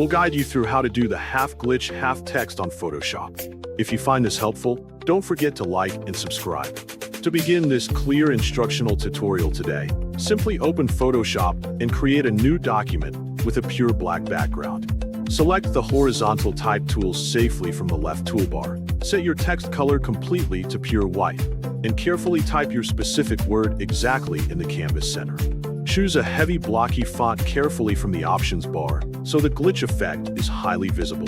We'll guide you through how to do the half glitch, half text on Photoshop. If you find this helpful, don't forget to like and subscribe. To begin this clear instructional tutorial today, simply open Photoshop and create a new document with a pure black background. Select the horizontal type tool safely from the left toolbar. Set your text color completely to pure white, and carefully type your specific word exactly in the canvas center. Choose a heavy blocky font carefully from the options bar, so the glitch effect is highly visible.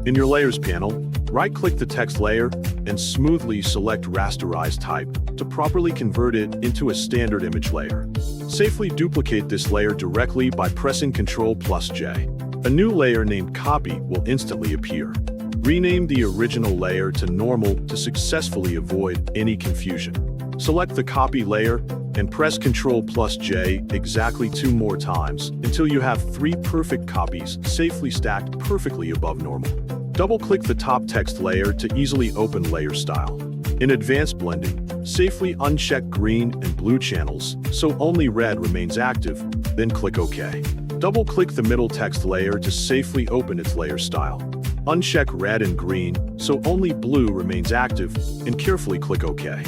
In your Layers panel, right-click the text layer and smoothly select Rasterize Type to properly convert it into a standard image layer. Safely duplicate this layer directly by pressing Ctrl+J. A new layer named Copy will instantly appear. Rename the original layer to Normal to successfully avoid any confusion. Select the copy layer and press Ctrl+J exactly 2 more times until you have 3 perfect copies safely stacked perfectly above normal. Double-click the top text layer to easily open layer style. In advanced blending, safely uncheck green and blue channels so only red remains active, then click OK. Double-click the middle text layer to safely open its layer style. Uncheck red and green so only blue remains active, and carefully click OK.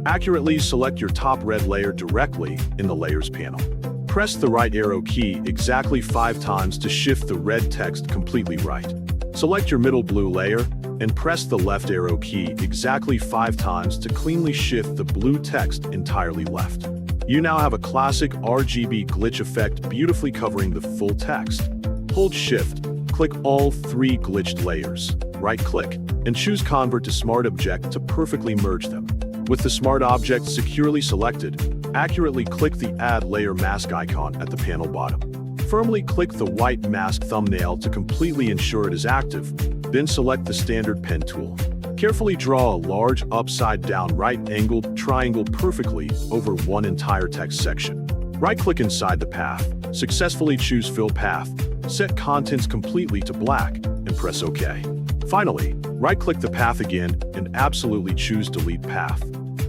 Accurately select your top red layer directly in the Layers panel. Press the right arrow key exactly 5 times to shift the red text completely right. Select your middle blue layer and press the left arrow key exactly 5 times to cleanly shift the blue text entirely left. You now have a classic RGB glitch effect beautifully covering the full text. Hold Shift, click all 3 glitched layers, right-click, and choose Convert to Smart Object to perfectly merge them. With the Smart Object securely selected, accurately click the Add Layer Mask icon at the panel bottom. Firmly click the white mask thumbnail to completely ensure it is active, then select the standard pen tool. Carefully draw a large upside-down right-angled triangle perfectly over one entire text section. Right-click inside the path, successfully choose Fill Path, set contents completely to black, and press OK. Finally, right-click the path again and absolutely choose Delete Path.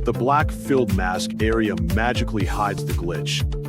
The black filled mask area magically hides the glitch,